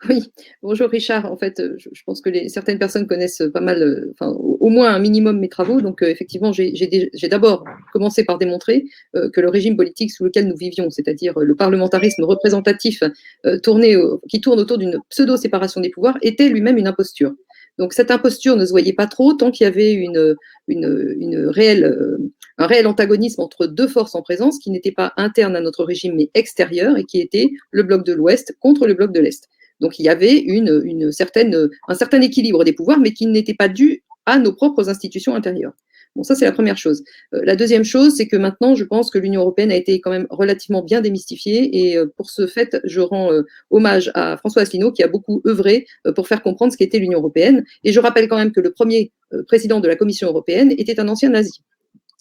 Oui, bonjour Richard. En fait, je pense que certaines personnes connaissent pas mal, enfin, au moins un minimum mes travaux. Donc, effectivement, j'ai d'abord commencé par démontrer que le régime politique sous lequel nous vivions, c'est-à-dire le parlementarisme représentatif qui tourne autour d'une pseudo-séparation des pouvoirs, était lui-même une imposture. Donc, cette imposture ne se voyait pas trop tant qu'il y avait un réel antagonisme entre deux forces en présence qui n'étaient pas internes à notre régime mais extérieures et qui étaient le bloc de l'Ouest contre le bloc de l'Est. Donc il y avait un certain équilibre des pouvoirs, mais qui n'était pas dû à nos propres institutions intérieures. Bon, ça, c'est la première chose. La deuxième chose, c'est que maintenant, je pense que l'Union européenne a été quand même relativement bien démystifiée. Et pour ce fait, je rends hommage à François Asselineau, qui a beaucoup œuvré pour faire comprendre ce qu'était l'Union européenne. Et je rappelle quand même que le premier président de la Commission européenne était un ancien nazi.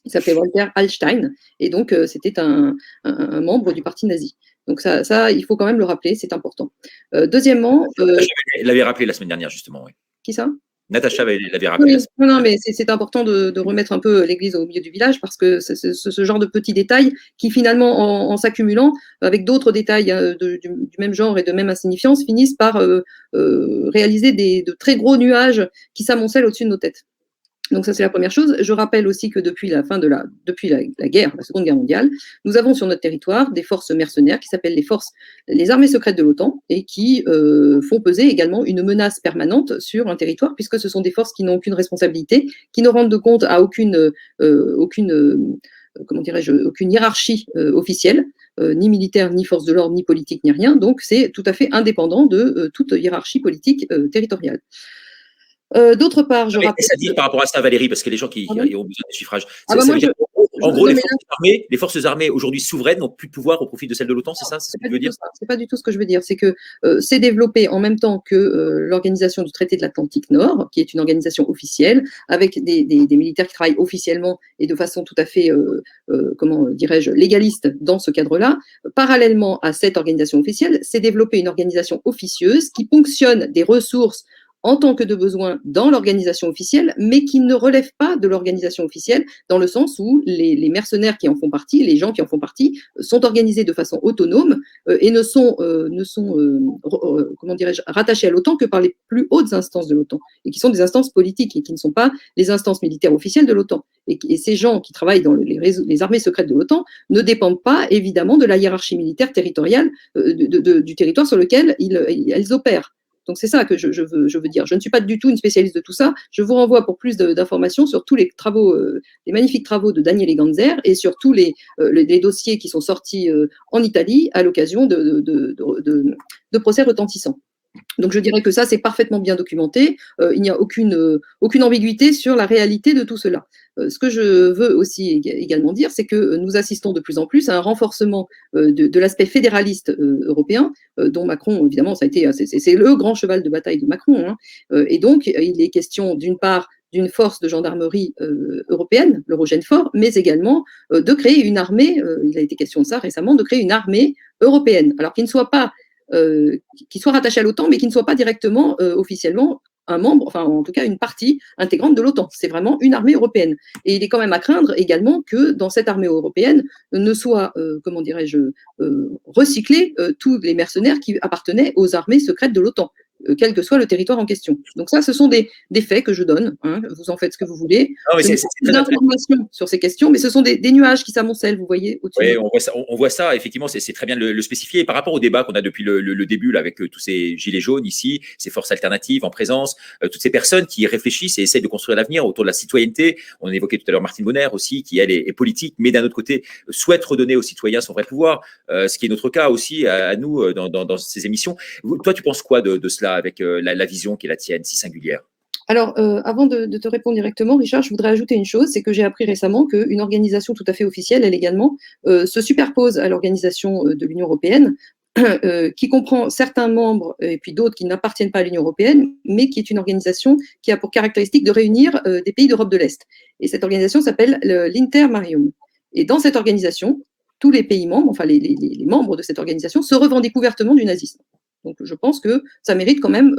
Il s'appelait Walter Hallstein, et donc c'était un membre du parti nazi. Donc ça, il faut quand même le rappeler, c'est important. Deuxièmement, Elle l'avait rappelé la semaine dernière, justement. Oui. Qui ça? Natacha l'avait rappelé. Oui, non, mais c'est important de remettre un peu l'église au milieu du village, parce que c'est ce genre de petits détails qui, finalement, en s'accumulant avec d'autres détails du même genre et de même insignifiance, finissent par réaliser de très gros nuages qui s'amoncellent au-dessus de nos têtes. Donc ça, c'est la première chose. Je rappelle aussi que depuis la guerre, la Seconde Guerre mondiale, nous avons sur notre territoire des forces mercenaires qui s'appellent les armées secrètes de l'OTAN, et qui font peser également une menace permanente sur un territoire, puisque ce sont des forces qui n'ont aucune responsabilité, qui ne rendent compte à aucune hiérarchie officielle, ni militaire, ni force de l'ordre, ni politique, ni rien. Donc c'est tout à fait indépendant de toute hiérarchie politique territoriale. D'autre part, je rappelle. Qu'est-ce à dire par rapport à ça, Valérie, parce que les gens qui ont besoin de chiffrage. Ah bah moi, en gros, les forces armées aujourd'hui souveraines n'ont plus de pouvoir au profit de celles de l'OTAN, c'est ça? C'est ce que tu veux dire? C'est pas du tout ce que je veux dire. C'est que c'est développé en même temps que l'organisation du traité de l'Atlantique Nord, qui est une organisation officielle, avec des militaires qui travaillent officiellement et de façon tout à fait, comment dirais-je, légaliste dans ce cadre-là. Parallèlement à cette organisation officielle, c'est développé une organisation officieuse qui ponctionne des ressources en tant que de besoin dans l'organisation officielle, mais qui ne relève pas de l'organisation officielle, dans le sens où les mercenaires qui en font partie, les gens qui en font partie, sont organisés de façon autonome et ne sont comment dirais-je, rattachés à l'OTAN que par les plus hautes instances de l'OTAN, et qui sont des instances politiques et qui ne sont pas les instances militaires officielles de l'OTAN. Et ces gens qui travaillent dans les armées secrètes de l'OTAN ne dépendent pas, évidemment, de la hiérarchie militaire territoriale du territoire sur lequel elles opèrent. Donc c'est ça que je veux dire. Je ne suis pas du tout une spécialiste de tout ça. Je vous renvoie pour plus d'informations sur tous les travaux, les magnifiques travaux de Daniele Ganzer, et sur tous les dossiers qui sont sortis en Italie à l'occasion de procès retentissants. Donc je dirais que ça, c'est parfaitement bien documenté. Il n'y a aucune ambiguïté sur la réalité de tout cela. Ce que je veux aussi également dire, c'est que nous assistons de plus en plus à un renforcement de l'aspect fédéraliste européen, dont Macron, évidemment, c'est le grand cheval de bataille de Macron. Hein. Et donc, il est question, d'une part, d'une force de gendarmerie européenne, l'Eurogenfor, mais également de créer une armée, il a été question de ça récemment, de créer une armée européenne, alors qui ne soit pas qui soit rattaché à l'OTAN, mais qui ne soit pas directement officiellement un membre, enfin en tout cas une partie intégrante de l'OTAN. C'est vraiment une armée européenne. Et il est quand même à craindre également que dans cette armée européenne ne soient, comment dirais-je, recyclés tous les mercenaires qui appartenaient aux armées secrètes de l'OTAN, quel que soit le territoire en question. Donc ça, ce sont des faits que je donne. Hein, vous en faites ce que vous voulez. C'est d'informations sur ces questions, mais ce sont des nuages qui s'amoncellent, vous voyez, au-dessus. Oui, on voit ça, effectivement, c'est très bien de le spécifier. Et par rapport au débat qu'on a depuis le début, là, avec tous ces gilets jaunes ici, ces forces alternatives en présence, toutes ces personnes qui réfléchissent et essayent de construire l'avenir autour de la citoyenneté. On évoquait tout à l'heure Martine Bonner aussi, qui, elle, est politique, mais d'un autre côté, souhaite redonner aux citoyens son vrai pouvoir, ce qui est notre cas aussi à nous dans ces émissions. Toi, tu penses quoi de cela, avec la vision qui est la tienne, si singulière? Alors, avant de te répondre directement, Richard, je voudrais ajouter une chose, c'est que j'ai appris récemment qu'une organisation tout à fait officielle, elle également, se superpose à l'organisation de l'Union européenne, qui comprend certains membres et puis d'autres qui n'appartiennent pas à l'Union européenne, mais qui est une organisation qui a pour caractéristique de réunir des pays d'Europe de l'Est. Et cette organisation s'appelle l'Intermarium. Et dans cette organisation, tous les pays membres, enfin les membres de cette organisation, se revendiquent ouvertement du nazisme. Donc je pense que ça mérite quand même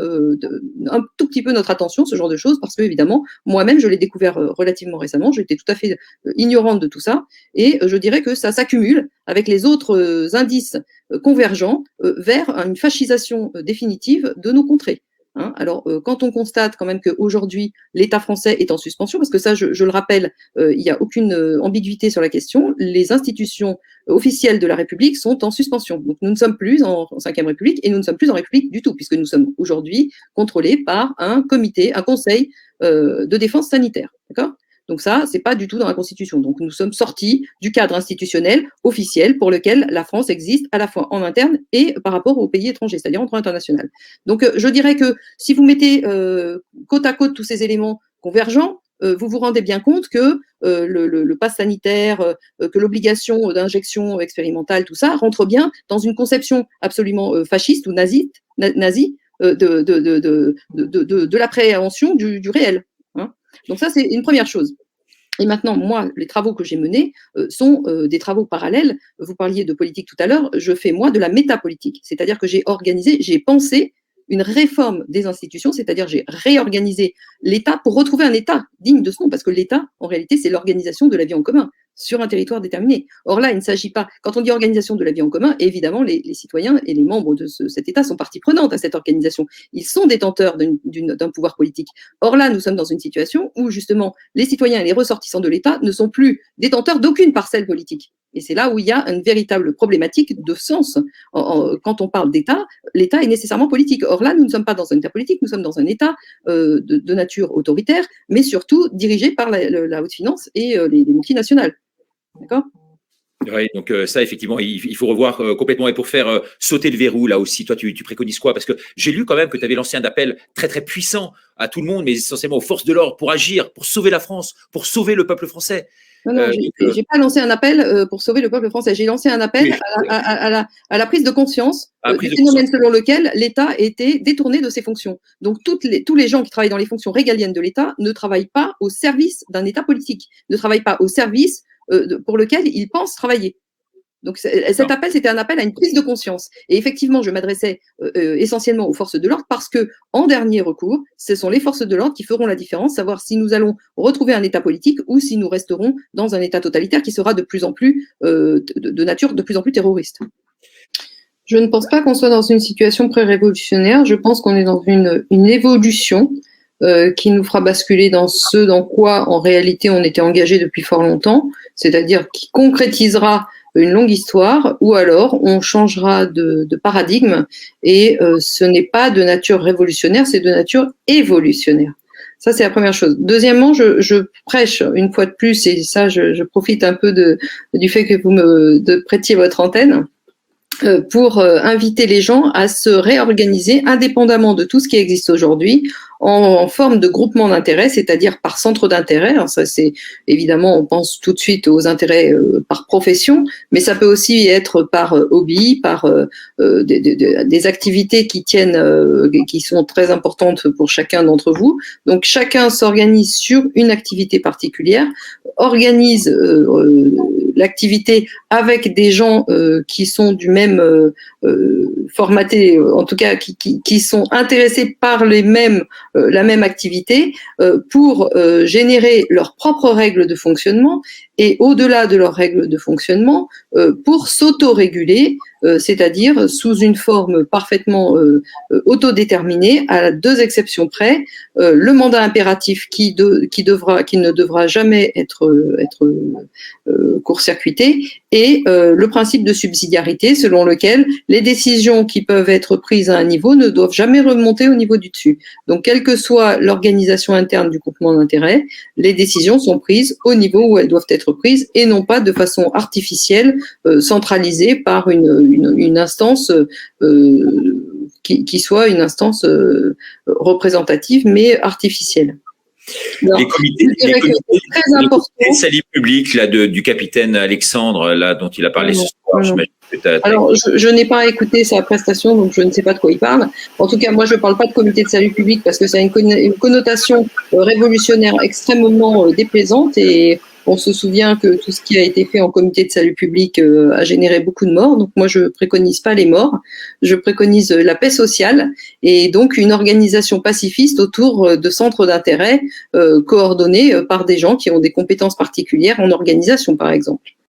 un tout petit peu notre attention, ce genre de choses, parce que évidemment, moi-même, je l'ai découvert relativement récemment, j'étais tout à fait ignorante de tout ça, et je dirais que ça s'accumule avec les autres indices convergents vers une fascisation définitive de nos contrées. Hein, alors, quand on constate quand même qu'aujourd'hui, l'État français est en suspension, parce que ça, je le rappelle, il n'y a aucune ambiguïté sur la question, les institutions officielles de la République sont en suspension. Donc, nous ne sommes plus en Ve République et nous ne sommes plus en République du tout, puisque nous sommes aujourd'hui contrôlés par un comité, un conseil de défense sanitaire. D'accord ? Donc ça, c'est pas du tout dans la Constitution. Donc nous sommes sortis du cadre institutionnel officiel pour lequel la France existe à la fois en interne et par rapport aux pays étrangers, c'est-à-dire en droit international. Donc je dirais que si vous mettez côte à côte tous ces éléments convergents, vous vous rendez bien compte que le pass sanitaire, que l'obligation d'injection expérimentale, tout ça rentre bien dans une conception absolument fasciste ou nazie de l'appréhension du réel. Hein. Donc ça, c'est une première chose. Et maintenant, moi, les travaux que j'ai menés sont des travaux parallèles. Vous parliez de politique tout à l'heure. Je fais, moi, de la métapolitique. C'est-à-dire que j'ai organisé, j'ai pensé une réforme des institutions, c'est-à-dire j'ai réorganisé l'État pour retrouver un État digne de ce nom, parce que l'État, en réalité, c'est l'organisation de la vie en commun sur un territoire déterminé. Or là, il ne s'agit pas, quand on dit organisation de la vie en commun, évidemment, les citoyens et les membres de cet État sont partie prenante à cette organisation. Ils sont détenteurs d'un pouvoir politique. Or là, nous sommes dans une situation où, justement, les citoyens et les ressortissants de l'État ne sont plus détenteurs d'aucune parcelle politique. Et c'est là où il y a une véritable problématique de sens. Quand on parle d'État, l'État est nécessairement politique. Or là, nous ne sommes pas dans un État politique, nous sommes dans un État de nature autoritaire, mais surtout dirigé par la haute finance et les multinationales. D'accord ? Oui, donc ça, effectivement, il faut revoir complètement. Et pour faire sauter le verrou, là aussi, toi, tu préconises quoi? Parce que j'ai lu quand même que tu avais lancé un appel très, très puissant à tout le monde, mais essentiellement aux forces de l'ordre, pour agir, pour sauver la France, pour sauver le peuple français. Non, j'ai pas lancé un appel pour sauver le peuple français. J'ai lancé un appel à la prise de conscience du phénomène selon lequel l'État était détourné de ses fonctions. Donc, tous les gens qui travaillent dans les fonctions régaliennes de l'État ne travaillent pas au service d'un État politique, ne travaillent pas au service pour lequel ils pensent travailler. Donc cet appel, c'était un appel à une prise de conscience. Et effectivement, je m'adressais essentiellement aux forces de l'ordre parce que, en dernier recours, ce sont les forces de l'ordre qui feront la différence, savoir si nous allons retrouver un État politique ou si nous resterons dans un État totalitaire qui sera de plus en plus de nature de plus en plus terroriste. Je ne pense pas qu'on soit dans une situation pré-révolutionnaire. Je pense qu'on est dans une évolution qui nous fera basculer dans ce dans quoi, en réalité, on était engagé depuis fort longtemps, c'est-à-dire qui concrétisera une longue histoire, ou alors on changera de paradigme et ce n'est pas de nature révolutionnaire, c'est de nature évolutionnaire. Ça, c'est la première chose. Deuxièmement, je prêche une fois de plus, et ça, je profite un peu du fait que vous me prêtiez votre antenne, pour inviter les gens à se réorganiser indépendamment de tout ce qui existe aujourd'hui en forme de groupement d'intérêts, c'est-à-dire par centre d'intérêt. Alors ça, c'est évidemment, on pense tout de suite aux intérêts par profession, mais ça peut aussi être par hobby, par des activités qui sont très importantes pour chacun d'entre vous. Donc chacun s'organise sur une activité particulière, organise l'activité avec des gens qui sont du même formaté, en tout cas qui sont intéressés par la même activité pour générer leurs propres règles de fonctionnement et au-delà de leurs règles de fonctionnement pour s'auto-réguler, c'est-à-dire sous une forme parfaitement autodéterminée, à deux exceptions près, le mandat impératif qui ne devra jamais être court-circuité et le principe de subsidiarité selon lequel les décisions qui peuvent être prises à un niveau ne doivent jamais remonter au niveau du dessus. Donc, quelle que soit l'organisation interne du groupement d'intérêts, les décisions sont prises au niveau où elles doivent être prises et non pas de façon artificielle, centralisée par une instance qui soit une instance représentative mais artificielle. Alors, les comités de salut public là, du capitaine Alexandre, là, dont il a parlé ce soir. Alors, je n'ai pas écouté sa prestation, donc je ne sais pas de quoi il parle. En tout cas, moi, je ne parle pas de comité de salut public parce que ça a une connotation révolutionnaire extrêmement déplaisante et On se souvient que tout ce qui a été fait en comité de salut public a généré beaucoup de morts. Donc moi, je préconise pas les morts. Je préconise la paix sociale et donc une organisation pacifiste autour de centres d'intérêt coordonnés par des gens qui ont des compétences particulières en organisation, par exemple.